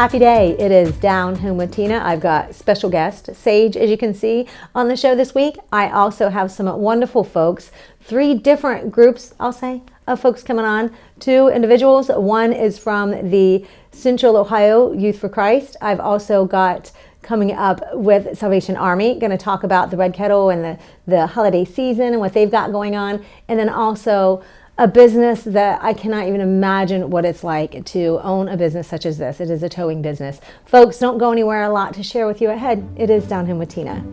Happy day. It is Down Home with Tina. I've got special guest, Sage, as you can see on the show this week. I also have some wonderful folks, 3 different groups, I'll say, of folks coming on. 2 individuals. One is from the Central Ohio Youth for Christ. I've also got coming up with Salvation Army, going to talk about the Red Kettle and the holiday season and what they've got going on. And then also a business that I cannot even imagine what it's like to own a business such as this. It is a towing business. Folks, don't go anywhere. A lot to share with you ahead. It is Down Home with Tina.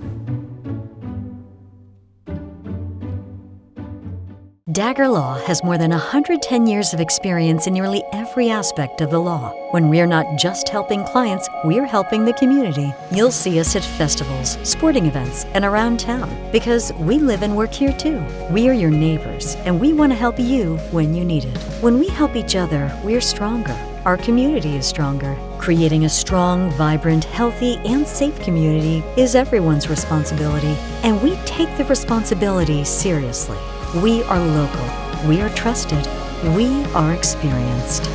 Dagger Law has more than 110 years of experience in nearly every aspect of the law. When we're not just helping clients, we're helping the community. You'll see us at festivals, sporting events, and around town because we live and work here too. We are your neighbors, and we want to help you when you need it. When we help each other, we're stronger. Our community is stronger. Creating a strong, vibrant, healthy, and safe community is everyone's responsibility, and we take the responsibility seriously. We are local, we are trusted, we are experienced.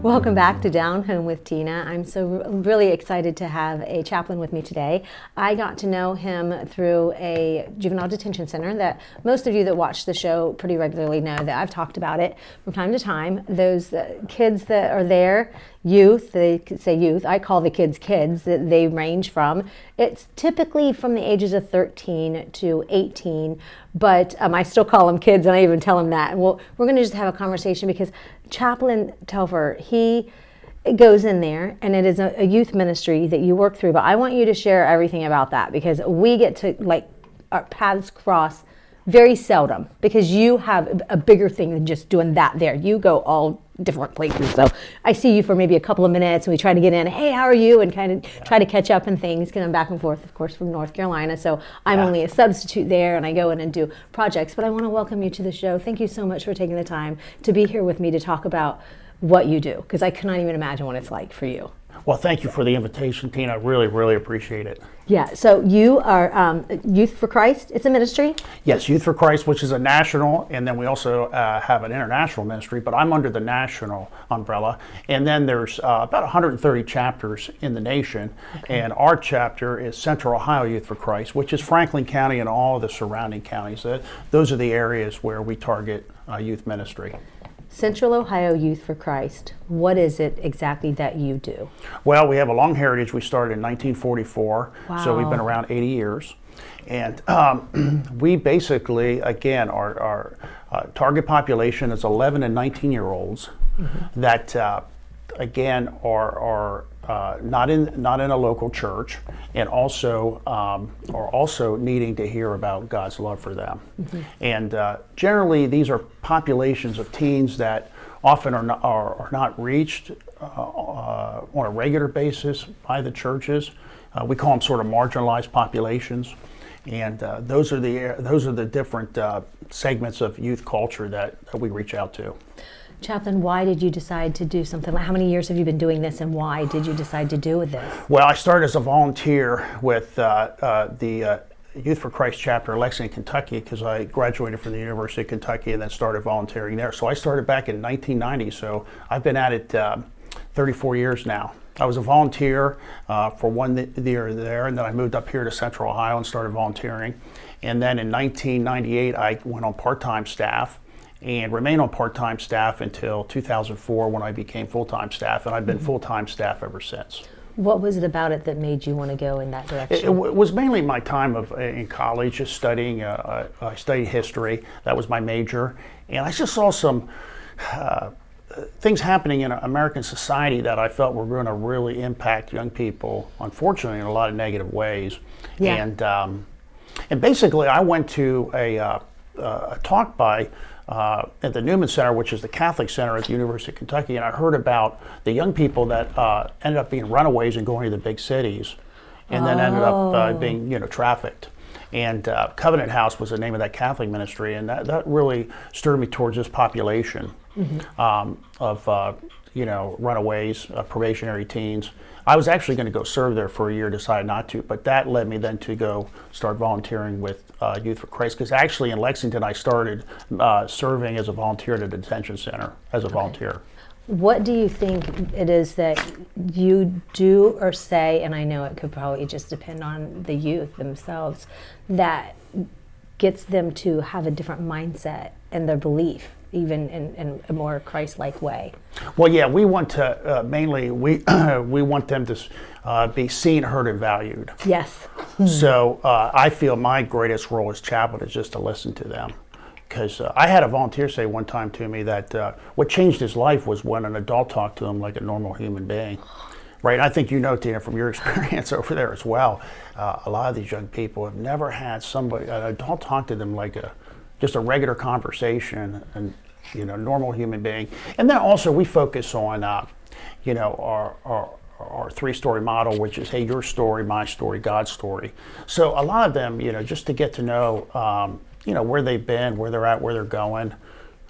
Welcome back to Down Home with Tina. I'm really excited to have a chaplain with me today. I got to know him through a juvenile detention center that most of you that watch the show pretty regularly know that I've talked about it from time to time. Those kids that are there, youth, they say youth, I call the kids kids, that they range from. It's typically from the ages of 13 to 18, but I still call them kids and I even tell them that. Well, we're going to just have a conversation because Chaplain Telfer, he goes in there and it is a youth ministry that you work through, but I want you to share everything about that because we get to our paths cross very seldom because you have a bigger thing than just doing that there. You go all different places. So I see you for maybe a couple of minutes and we try to get in, hey, how are you? And kind of try to catch up and things, because I'm back and forth, of course, from North Carolina. So I'm only a substitute there and I go in and do projects. But I want to welcome you to the show. Thank you so much for taking the time to be here with me to talk about what you do, because I cannot even imagine what it's like for you. Well, thank you for the invitation, Tina. I really, really appreciate it. Yeah, so you are Youth for Christ. It's a ministry? Yes, Youth for Christ, which is a national, and then we also have an international ministry, but I'm under the national umbrella. And then there's about 130 chapters in the nation, and our chapter is Central Ohio Youth for Christ, which is Franklin County and all of the surrounding counties. Those are the areas where we target youth ministry. Central Ohio Youth for Christ, what is it exactly that you do? Well, we have a long heritage. We started in 1944, Wow. So we've been around 80 years. And we basically, again, our target population is 11 and 19-year-olds that, again, are not in a local church, and also are also needing to hear about God's love for them. And generally, these are populations of teens that often are not reached on a regular basis by the churches. We call them sort of marginalized populations, and those are the different segments of youth culture that we reach out to. Chaplain, why did you decide to do something? How many years have you been doing this, and why did you decide to do this? Well, I started as a volunteer with the Youth for Christ chapter in Lexington, Kentucky, because I graduated from the University of Kentucky and then started volunteering there. So I started back in 1990, so I've been at it 34 years now. I was a volunteer for 1 year there, and then I moved up here to Central Ohio and started volunteering. And then in 1998, I went on part-time staff and remained on part-time staff until 2004 when I became full-time staff, and I've been full-time staff ever since. What was it about it that made you want to go in that direction? It was mainly my time in college, just studying. I studied history. That was my major, and I just saw some things happening in American society that I felt were going to really impact young people, unfortunately, in a lot of negative ways. Yeah. And basically, I went to a talk by at the Newman Center, which is the Catholic Center at the University of Kentucky, and I heard about the young people that ended up being runaways and going to the big cities, and then ended up being trafficked. And Covenant House was the name of that Catholic ministry, and that really stirred me towards this population of runaways, probationary teens. I was actually going to go serve there for a year, decided not to, but that led me then to go start volunteering with Youth for Christ, because actually in Lexington I started serving as a volunteer at a detention center as a volunteer. What do you think it is that you do or say, and I know it could probably just depend on the youth themselves, that gets them to have a different mindset and their belief, even in a more Christ-like way? Well, yeah, we want to mainly we want them to be seen, heard, and valued. Yes. So I feel my greatest role as chaplain is just to listen to them. Because I had a volunteer say one time to me that what changed his life was when an adult talked to him like a normal human being. Right, and I think Tina, from your experience over there as well, a lot of these young people have never had an adult talk to them like just a regular conversation and normal human being. And then also we focus on our 3-story model, which is, hey, your story, my story, God's story. So a lot of them, just to get to know where they've been, where they're at, where they're going.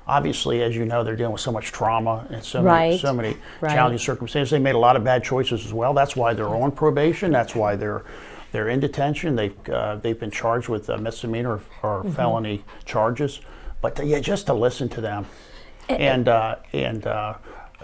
Obviously, as you know, they're dealing with so much trauma and so many challenging circumstances. They made a lot of bad choices as well. That's why they're on probation. That's why they're in detention. They've been charged with misdemeanor or felony charges. But just to listen to them, and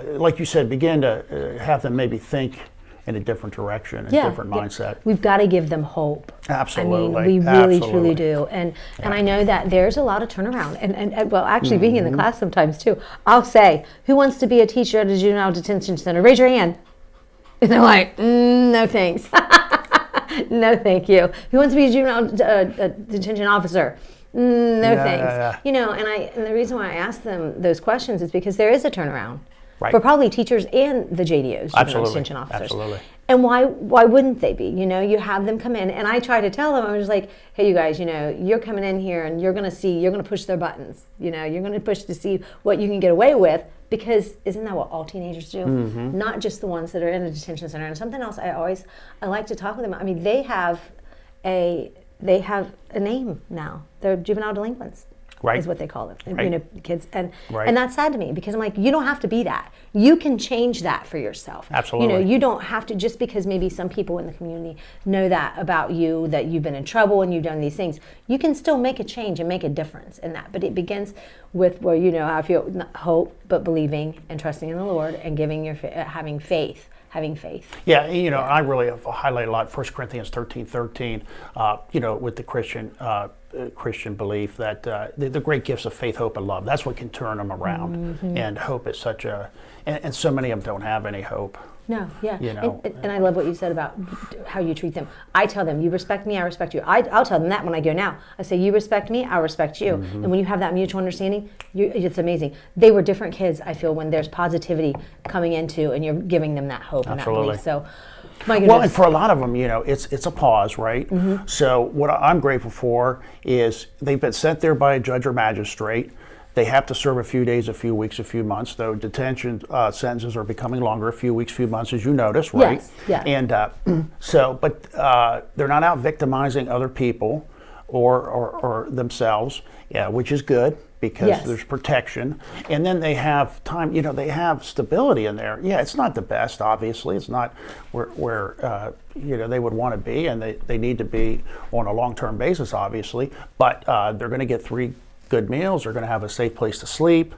like you said, begin to have them maybe think in a different direction, a different mindset. We've got to give them hope. Absolutely. I mean, we really, truly do. And I know that there's a lot of turnaround. And well, actually being in the class sometimes too, I'll say, who wants to be a teacher at a juvenile detention center? Raise your hand. And they're like, no thanks. No thank you. Who wants to be a juvenile detention officer? No thanks. And the reason why I ask them those questions is because there is a turnaround. Right. For probably teachers and the JDOs, juvenile detention officers. Absolutely. And why wouldn't they be? You have them come in, and I try to tell them, I'm just like, hey, you guys, you're coming in here, and you're going to push their buttons. You're going to push to see what you can get away with, because isn't that what all teenagers do? Mm-hmm. Not just the ones that are in a detention center. And something else I like to talk with them. I mean, they have a name now. They're juvenile delinquents. Right. Is what they call them, kids, and that's sad to me, because I'm like, you don't have to be that. You can change that for yourself. Absolutely. You don't have to, just because maybe some people in the community know that about you, that you've been in trouble and you've done these things. You can still make a change and make a difference in that. But it begins with how I feel, not hope, but believing and trusting in the Lord and having faith. Yeah, I really highlight a lot 1 Corinthians 13:13, with the Christian belief that the great gifts of faith, hope, and love, that's what can turn them around. Mm-hmm. And hope is and so many of them don't have any hope. No, yeah. And I love what you said about how you treat them. I tell them, you respect me, I respect you. I'll tell them that when I go now. I say, you respect me, I respect you. Mm-hmm. And when you have that mutual understanding, it's amazing. They were different kids, I feel, when there's positivity coming into, and you're giving them that hope. Absolutely. And that belief. So, my goodness. Well, and for a lot of them, it's a pause, right? Mm-hmm. So what I'm grateful for is they've been sent there by a judge or magistrate. They have to serve a few days, a few weeks, a few months, though detention sentences are becoming longer, a few weeks, few months, as you notice, right? Yes, yeah. And but they're not out victimizing other people or themselves, which is good, because there's protection. And then they have time, they have stability in there. Yeah, it's not the best, obviously. It's not where they would want to be, and they need to be on a long-term basis, obviously. But they're going to get 3 good meals. They're going to have a safe place to sleep.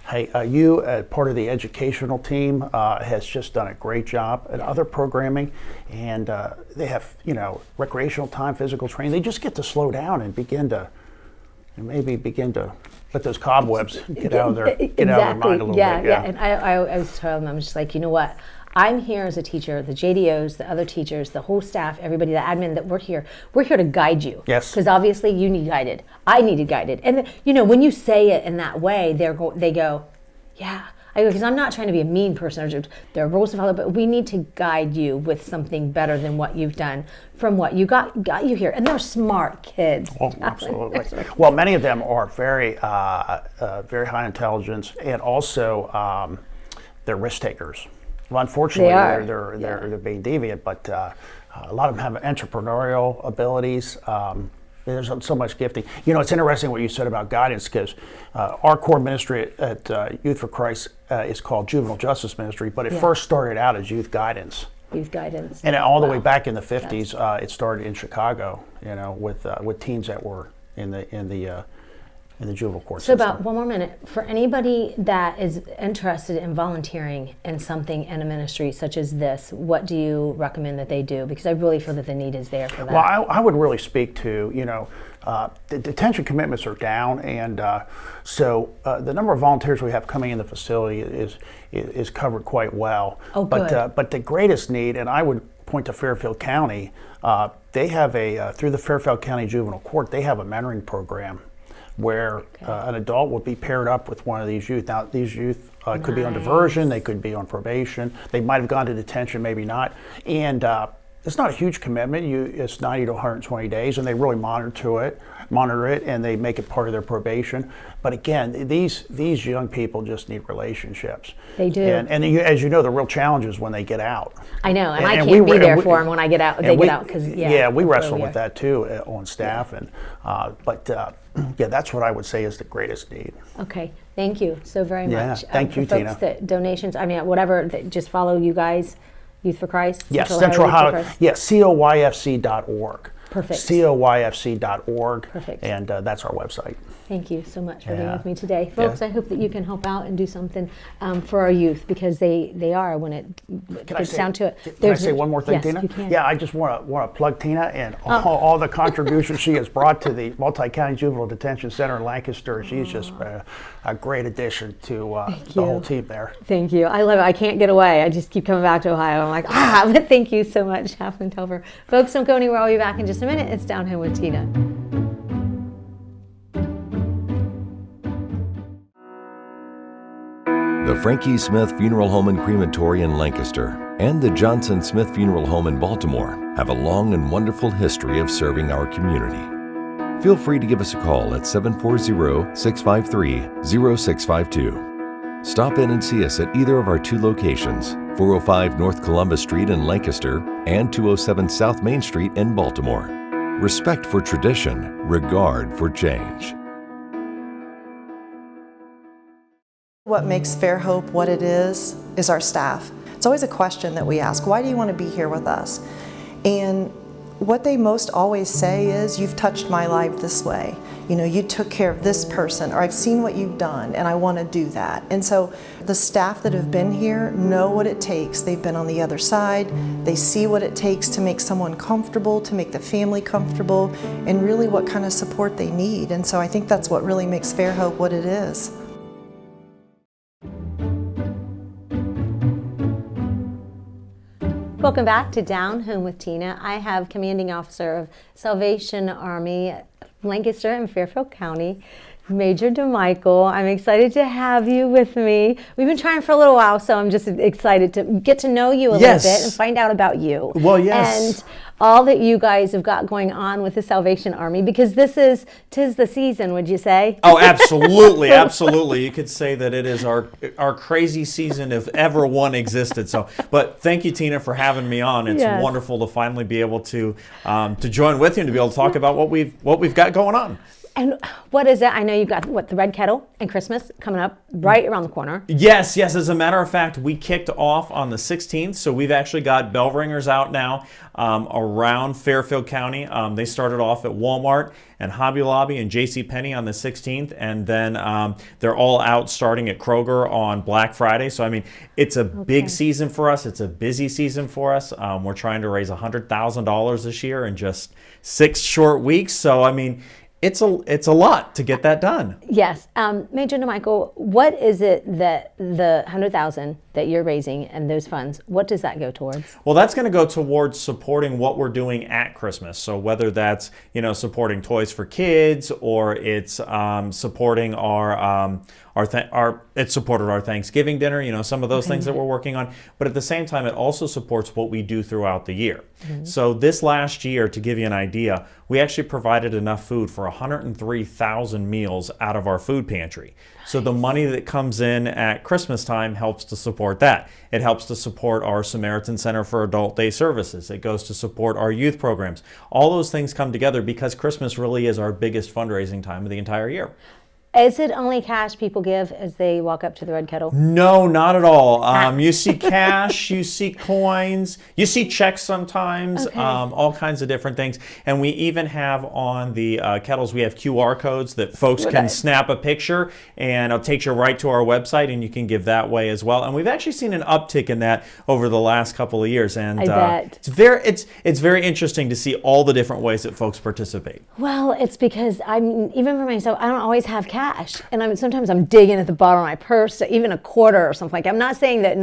Hey, you, part of the educational team, has just done a great job at other programming, and they have, recreational time, physical training. They just get to slow down and begin to let those cobwebs get out of their mind a little bit. Yeah. And I was telling them, I'm just like, you know what? I'm here as a teacher, the JDOs, the other teachers, the whole staff, everybody, the admin, that we're here to guide you. Yes. Because obviously you need guided. I needed guided. And when you say it in that way, they go, yeah. I go, because I'm not trying to be a mean person. There are rules to follow, but we need to guide you with something better than what you've done from what you got you here. And they're smart kids. Oh, absolutely. Well, many of them are very, very high intelligence, and also they're risk takers. Well, unfortunately, they're being deviant, but a lot of them have entrepreneurial abilities. There's so much gifting. You know, it's interesting what you said about guidance, because our core ministry at Youth for Christ is called Juvenile Justice Ministry, but it first started out as youth guidance. Youth guidance. And all the way back in the 50s, it started in Chicago, you know, with teens that were in the juvenile court system. So about 1 more minute. For anybody that is interested in volunteering in something in a ministry such as this, what do you recommend that they do? Because I really feel that the need is there for that. Well, I would really speak to, you know, the detention commitments are down, and so the number of volunteers we have coming in the facility is covered quite well. Oh, good. But the greatest need, and I would point to Fairfield County, they have through the Fairfield County Juvenile Court, they have a mentoring program where an adult will be paired up with one of these youth. Now, these youth could be on diversion, they could be on probation, they might have gone to detention, maybe not. And it's not a huge commitment. It's 90 to 120 days, and they really monitor it, and they make it part of their probation. But again, these young people just need relationships. They do. And as you know, the real challenge is when they get out. I know, and I can't be there for them when I get out. They get out because we wrestle with that too on staff, and yeah, that's what I would say is the greatest need. Okay, thank you so very much. Thank you, Tina. That donations, I mean, whatever, just follow you guys, Youth for Christ? Yes, Central Ohio, COYFC.org. Perfect. COYFC.org. Perfect. And that's our website. Thank you so much for being with me today. Folks, I hope that you can help out and do something for our youth, because they are, when it gets down to it. Can I say one more thing, yes, Tina? You can. Yeah, I just want to plug Tina and all the contributions she has brought to the Multi-County Juvenile Detention Center in Lancaster. She's just a great addition to the whole team there. Thank you. I love it. I can't get away. I just keep coming back to Ohio. I'm like, but thank you so much, Chaplain Telfer. Folks, don't go anywhere. I'll be back in just a minute. It's Down Home with Tina. The Frankie Smith Funeral Home and Crematory in Lancaster and the Johnson Smith Funeral Home in Baltimore have a long and wonderful history of serving our community. Feel free to give us a call at 740-653-0652. Stop in and see us at either of our two locations, 405 North Columbus Street in Lancaster and 207 South Main Street in Baltimore. Respect for tradition, regard for change. What makes Fairhope what it is our staff. It's always a question that we ask, why do you want to be here with us? And what they most always say is, you've touched my life this way. You know, you took care of this person, or I've seen what you've done and I want to do that. And so the staff that have been here know what it takes. They've been on the other side. They see what it takes to make someone comfortable, to make the family comfortable, and really what kind of support they need. And so I think that's what really makes Fairhope what it is. Welcome back to Down Home with Tina. I have Commanding Officer of Salvation Army, Lancaster and Fairfield County, Major DeMichael. I'm excited to have you with me. We've been trying for a little while, so I'm just excited to get to know you a little bit and find out about you. Well, yes. And all that you guys have got going on with the Salvation Army, because tis the season, would you say? Oh, absolutely, absolutely. You could say that it is our crazy season, if ever one existed. So, but thank you, Tina, for having me on. It's wonderful to finally be able to join with you and to be able to talk about what we've got going on. And what is it? I know you've got, the Red Kettle and Christmas coming up right around the corner. Yes. As a matter of fact, we kicked off on the 16th, so we've actually got bell ringers out now around Fairfield County. They started off at Walmart and Hobby Lobby and JCPenney on the 16th, and then they're all out starting at Kroger on Black Friday. So, I mean, it's a big season for us. It's a busy season for us. We're trying to raise $100,000 this year in just 6 short weeks. So, I mean, it's a lot to get that done. Yes. Major DeMichael, what is it that the $100,000 that you're raising and those funds, what does that go towards? Well, that's going to go towards supporting what we're doing at Christmas. So whether that's, supporting Toys for Kids, or it's supporting it supported our Thanksgiving dinner, some of those things that we're working on. But at the same time, it also supports what we do throughout the year. Mm-hmm. So this last year, to give you an idea, we actually provided enough food for 103,000 meals out of our food pantry. So the money that comes in at Christmas time helps to support that. It helps to support our Samaritan Center for Adult Day Services. It goes to support our youth programs. All those things come together because Christmas really is our biggest fundraising time of the entire year. Is it only cash people give as they walk up to the red kettle? No, not at all. You see cash, you see coins, you see checks sometimes, all kinds of different things. And we even have on the kettles, we have QR codes that folks can snap a picture, and it takes you right to our website, and you can give that way as well. And we've actually seen an uptick in that over the last couple of years. And I bet. It's very interesting to see all the different ways that folks participate. Well, it's because even for myself, I don't always have cash. And sometimes I'm digging at the bottom of my purse, even a quarter or something like that. I'm not saying that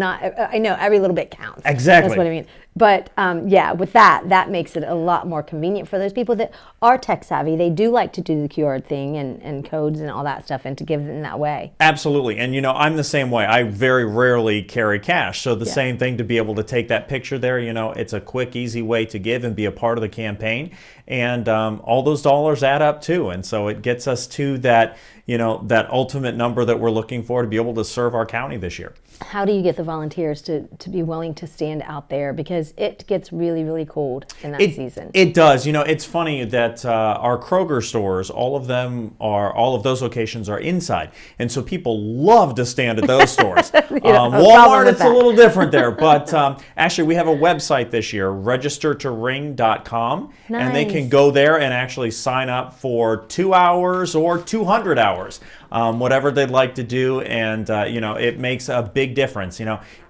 I know every little bit counts. Exactly. That's what I mean. But yeah, with that makes it a lot more convenient for those people that are tech savvy. They do like to do the QR thing and codes and all that stuff and to give in that way. Absolutely. And I'm the same way. I very rarely carry cash. So the same thing, to be able to take that picture there, it's a quick, easy way to give and be a part of the campaign. And all those dollars add up too. And so it gets us to that, that ultimate number that we're looking for to be able to serve our county this year. How do you get the volunteers to be willing to stand out there? Because it gets really, really cold in that season. It does. It's funny that our Kroger stores, all of those locations are inside. And so people love to stand at those stores. Walmart, it's a little different there. But actually, we have a website this year, registertoring.com. Nice. And they can go there and actually sign up for 2 hours or 200 hours. Whatever they'd like to do, and it makes a big difference.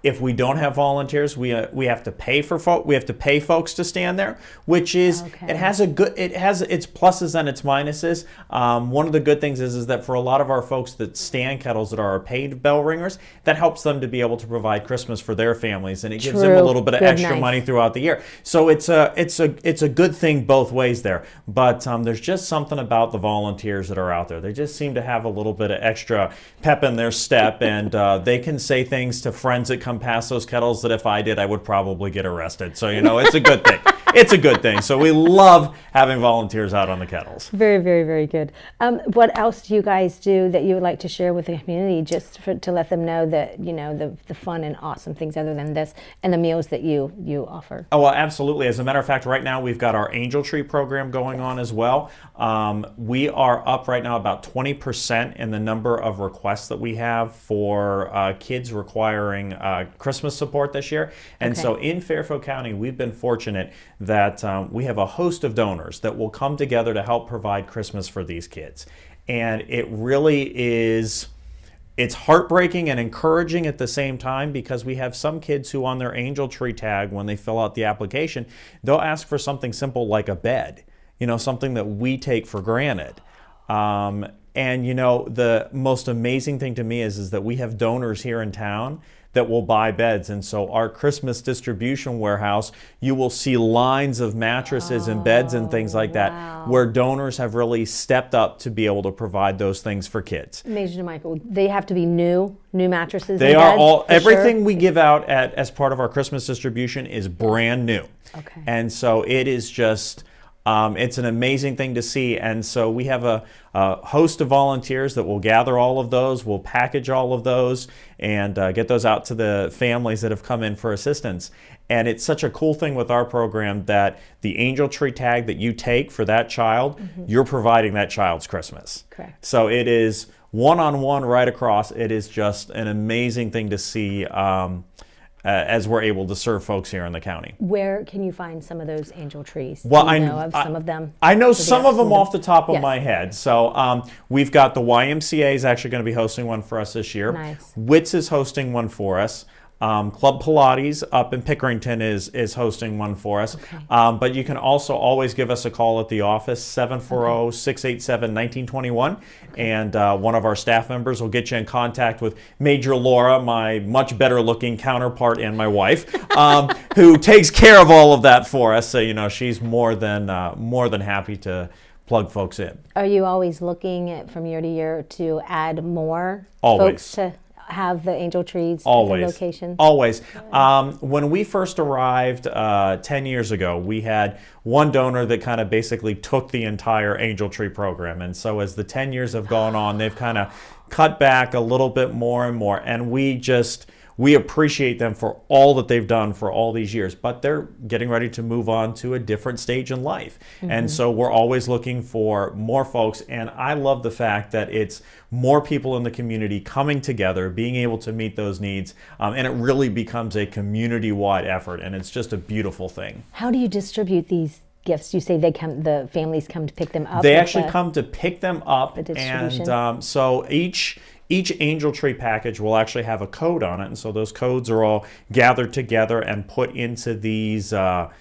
If we don't have volunteers, we have to pay folks to stand there, which is it has its pluses and its minuses. One of the good things is that for a lot of our folks that stand kettles that are our paid bell ringers, that helps them to be able to provide Christmas for their families, and it gives them a little bit of extra money throughout the year. So it's a good thing both ways there. But there's just something about the volunteers that are out there. They just seem to have a little bit of extra pep in their step, and they can say things to friends that come past those kettles that if I did, I would probably get arrested. So it's a good thing. It's a good thing. So we love having volunteers out on the kettles. Very, very, very good. What else do you guys do that you would like to share with the community, just to let them know that the fun and awesome things other than this and the meals that you offer? Oh, well, absolutely. As a matter of fact, right now we've got our Angel Tree program going on as well. We are up right now about 20% in the number of requests that we have for kids requiring Christmas support this year. And so in Fairfield County, we've been fortunate that we have a host of donors that will come together to help provide Christmas for these kids. And it really is, it's heartbreaking and encouraging at the same time, because we have some kids who on their Angel Tree tag, when they fill out the application, they'll ask for something simple like a bed, something that we take for granted. And the most amazing thing to me is that we have donors here in town that will buy beds. And so our Christmas distribution warehouse, you will see lines of mattresses and beds and things like that, where donors have really stepped up to be able to provide those things for kids. Major DeMichael, they have to be new mattresses. They are all, everything we give out as part of our Christmas distribution is brand new. Okay. And so it is just, it's an amazing thing to see. And so we have a host of volunteers that will gather all of those, will package all of those, and get those out to the families that have come in for assistance. And it's such a cool thing with our program that the Angel Tree tag that you take for that child, you're providing that child's Christmas. Correct. So it is one-on-one right across. It is just an amazing thing to see as we're able to serve folks here in the county. Where can you find some of those Angel Trees? Well, Do you know of some of them? I know some of them off the top of Yes. my head. So we've got the YMCA is actually going to be hosting one for us this year. Nice. WITS is hosting one for us. Club Pilates up in Pickerington is hosting one for us. Okay. But you can also always give us a call at the office, 740-687-1921. And one of our staff members will get you in contact with Major Laura, my much better looking counterpart, and my wife, who takes care of all of that for us. So, she's more than happy to plug folks in. Are you always looking from year to year to add more Always. folks to have the Angel Trees Always. locations? Always. When we first arrived 10 years ago, we had one donor that kind of basically took the entire Angel Tree program. And so as the 10 years have gone on, they've kind of cut back a little bit more and more. And we appreciate them for all that they've done for all these years, but they're getting ready to move on to a different stage in life. And so we're always looking for more folks. And I love the fact that it's more people in the community coming together, being able to meet those needs. And it really becomes a community-wide effort. And it's just a beautiful thing. How do you distribute these gifts? You say the families come to pick them up? They actually come to pick them up. The distribution. And so each Angel Tree package will actually have a code on it, and so those codes are all gathered together and put into these bags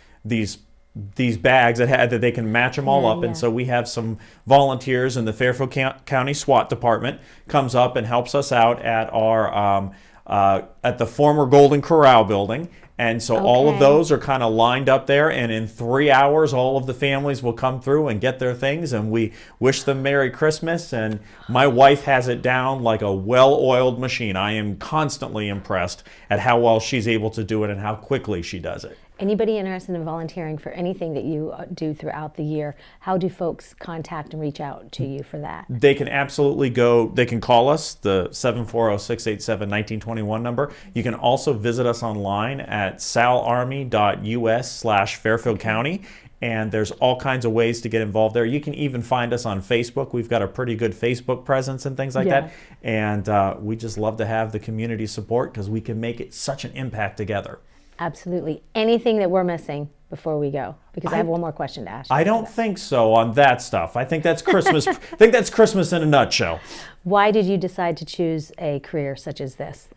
that they can match them all up. And so we have some volunteers in the Fairfield County SWAT department comes up and helps us out at our at the former Golden Corral building. And so all of those are kind of lined up there, and in 3 hours all of the families will come through and get their things, and we wish them Merry Christmas. And my wife has it down like a well-oiled machine. I am constantly impressed at how well she's able to do it and how quickly she does it. Anybody interested in volunteering for anything that you do throughout the year, how do folks contact and reach out to you for that? They can absolutely they can call us, the 740-687-1921 number. You can also visit us online at salarmy.us/Fairfield County. And there's all kinds of ways to get involved there. You can even find us on Facebook. We've got a pretty good Facebook presence and things like that. And we just love to have the community support because we can make it such an impact together. Absolutely. Anything that we're missing before we go? Because I have one more question to ask you. I don't think so on that stuff. I think that's Christmas. I think that's Christmas in a nutshell. Why did you decide to choose a career such as this?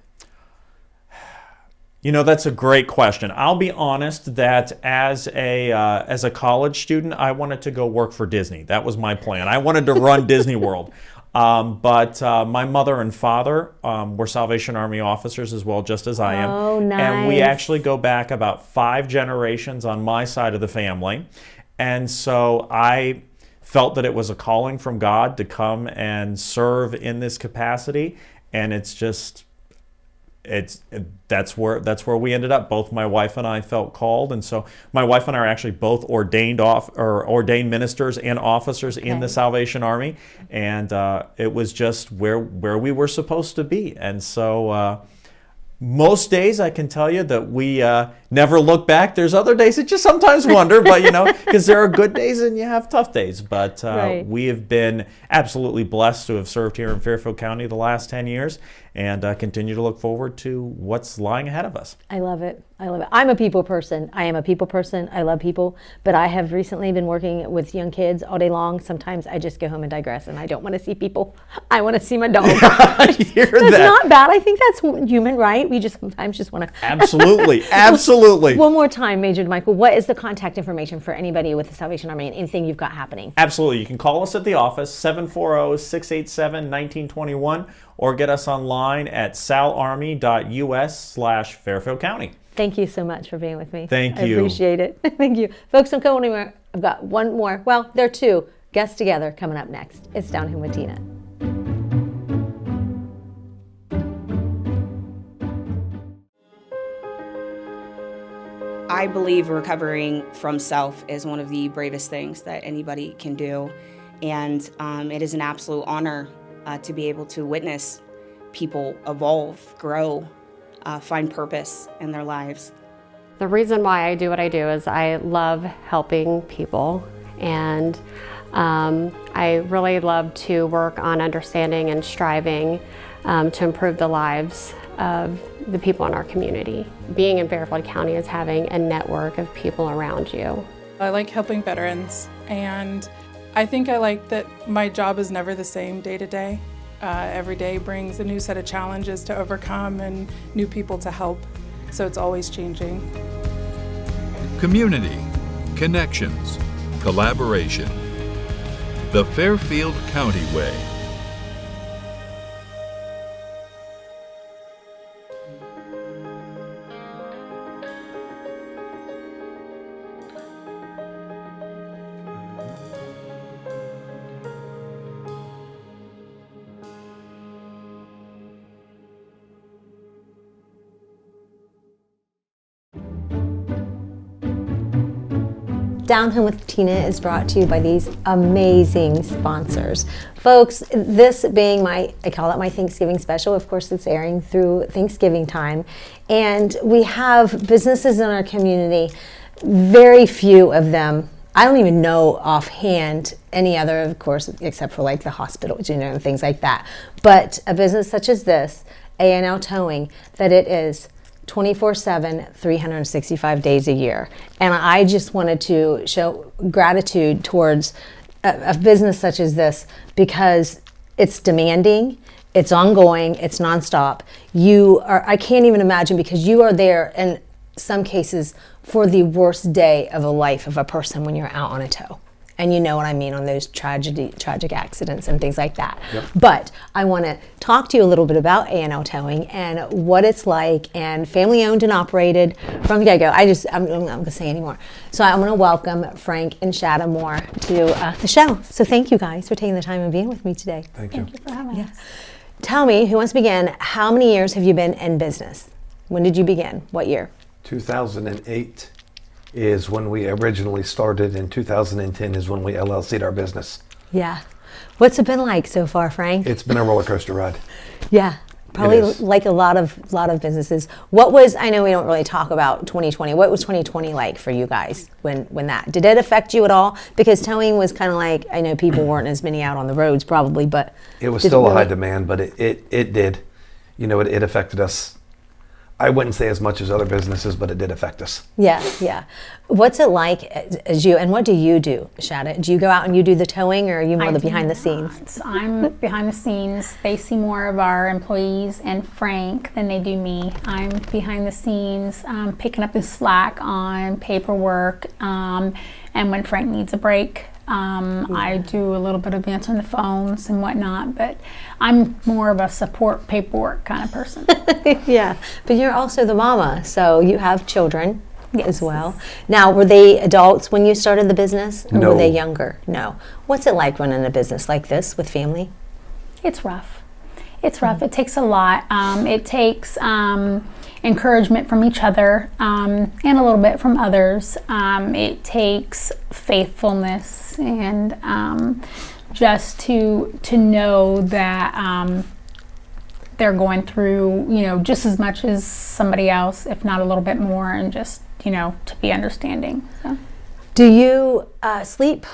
You know, that's a great question. I'll be honest that as a college student, I wanted to go work for Disney. That was my plan. I wanted to run Disney World. But my mother and father were Salvation Army officers as well, just as I am. Oh, nice. And we actually go back about 5 generations on my side of the family. And so I felt that it was a calling from God to come and serve in this capacity. And that's where we ended up. Both my wife and I felt called, and so my wife and I are actually both ordained ministers and officers in the Salvation Army, and it was just where we were supposed to be. And so most days I can tell you that we never look back. There's other days that you sometimes wonder, but because there are good days and you have tough days. But we have been absolutely blessed to have served here in Fairfield County the last 10 years, and continue to look forward to what's lying ahead of us. I love it. I love it. I'm a people person. I am a people person. I love people. But I have recently been working with young kids all day long. Sometimes I just go home and digress, and I don't want to see people. I want to see my dog. That's not bad. I think that's human, right? We just sometimes just want to. Absolutely. Absolutely. One more time, Major DeMichael, what is the contact information for anybody with the Salvation Army and anything you've got happening? Absolutely. You can call us at the office, 740-687-1921, or get us online at salarmy.us/Fairfield County. Thank you so much for being with me. Thank you. I appreciate it. Thank you. Folks, don't go anywhere. I've got one more. Well, there are 2 guests together coming up next. It's Down Home with Tina. I believe recovering from self is one of the bravest things that anybody can do. And it is an absolute honor to be able to witness people evolve, grow, find purpose in their lives. The reason why I do what I do is I love helping people, and I really love to work on understanding and striving to improve the lives of the people in our community. Being in Fairfield County is having a network of people around you. I like helping veterans, and I think I like that my job is never the same day to day. Every day brings a new set of challenges to overcome and new people to help, so it's always changing. Community, connections, collaboration. The Fairfield County Way. Down Home with Tina is brought to you by these amazing sponsors. Folks, this being I call it my Thanksgiving special. Of course, it's airing through Thanksgiving time. And we have businesses in our community, very few of them. I don't even know offhand any other, of course, except for like the hospitals, and things like that. But a business such as this, A&L Towing, that it is 24/7, 365 days a year. And I just wanted to show gratitude towards a business such as this, because it's demanding, it's ongoing, it's nonstop. I can't even imagine, because you are there in some cases for the worst day of a life of a person when you're out on a tow. And you know what I mean, on those tragic accidents and things like that. Yep. But I want to talk to you a little bit about A&L Towing and what it's like, and family owned and operated from the get-go. I'm not going to say anymore. So I'm going to welcome Frank and Shada Moore to the show. So thank you guys for taking the time and being with me today. Thank you. Thank you for having us. Tell me, who wants to begin, how many years have you been in business? When did you begin? What year? 2008 is when we originally started, and 2010 is when we LLC'd our business. Yeah. What's it been like so far, Frank? It's been a roller coaster ride. Yeah, probably is. like a lot of businesses. I know we don't really talk about 2020. What was 2020 like for you guys when that? Did it affect you at all? Because towing was kind of like, I know people weren't as many out on the roads probably, but It was still a high demand, but it did. It affected us. I wouldn't say as much as other businesses, but it did affect us. Yeah. What's it like as you, and what do you do, Shada? Do you go out and you do the towing, or are you more the behind the scenes? I'm behind the scenes. They see more of our employees and Frank than they do me. I'm behind the scenes, picking up the slack on paperwork, and when Frank needs a break, I do a little bit of answering the phones and whatnot, but I'm more of a support paperwork kind of person. Yeah, but you're also the mama, so you have children as well. Now, were they adults when you started the business, or No. were they younger? No. What's it like running a business like this with family? It's rough. It takes a lot. It takes encouragement from each other, and a little bit from others. It takes faithfulness, and just to know that they're going through, just as much as somebody else, if not a little bit more, and just, to be understanding. So. Do you sleep?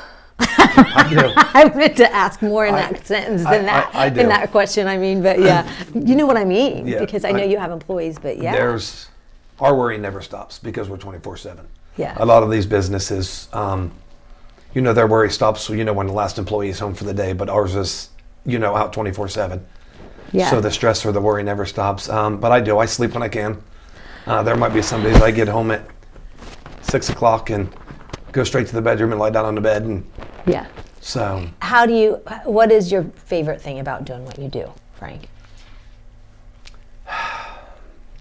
I do. I meant to ask more in that sentence than that. I do. In that question, I mean, but yeah, you know what I mean, Yeah, because I know you have employees, but yeah. Our worry never stops because we're 24/7. Yeah. A lot of these businesses, their worry stops, when the last employee is home for the day, but ours is, out 24/7. Yeah. So the stress or the worry never stops. But I sleep when I can. There might be some days I get home at 6 o'clock and go straight to the bedroom and lie down on the bed. And Yeah. so. What is your favorite thing about doing what you do, Frank?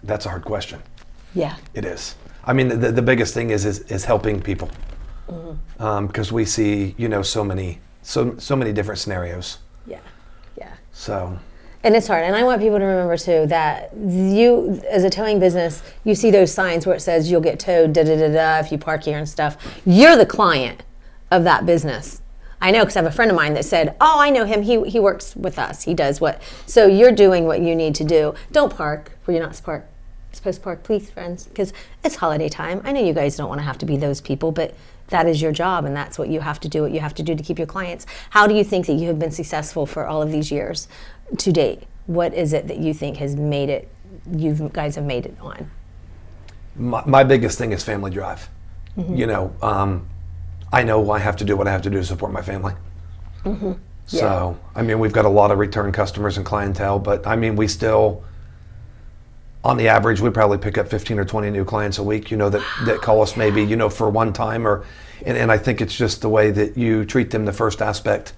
That's a hard question. Yeah. It is. I mean, the biggest thing is helping people. Because we see, so many different scenarios. Yeah. So. And it's hard. And I want people to remember too that you, as a towing business, you see those signs where it says you'll get towed, if you park here and stuff. You're the client of that business. I know, because I have a friend of mine that said, "Oh, I know him. He works with us. He does what." So you're doing what you need to do. Don't park where you're not supposed to park, please, friends, because it's holiday time. I know you guys don't want to have to be those people, but that is your job, and that's what you have to do. What you have to do to keep your clients. How do you think that you have been successful for all of these years to date? What is it that you think has made it? You guys have made it on. My biggest thing is family drive. I know I have to do what I have to do to support my family. Mm-hmm. So, I mean, we've got a lot of return customers and clientele, but I mean, we still, on the average, we probably pick up 15 or 20 new clients a week, that call us maybe, for one time, and I think it's just the way that you treat them, the first aspect,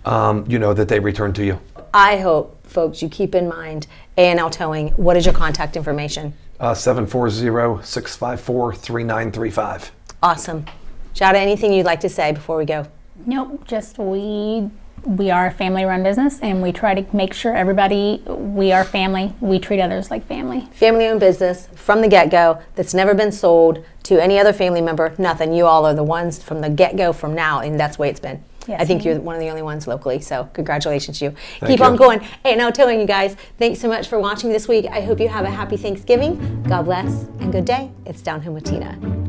that they return to you. I hope, folks, you keep in mind A&L Towing. What is your contact information? 740-654-3935. Awesome. Shada, anything you'd like to say before we go? Nope, just we we are a family-run business, and we try to make sure we are family. We treat others like family. Family-owned business from the get-go that's never been sold to any other family member, nothing. You all are the ones from the get-go from now, and that's the way it's been. Yes, I think ma'am. you're one of the only ones locally, so congratulations to you. Thank Keep you. on going. Hey, and I'll tell you guys, thanks so much for watching this week. I hope you have a happy Thanksgiving. God bless, and good day. It's Down Home with Tina.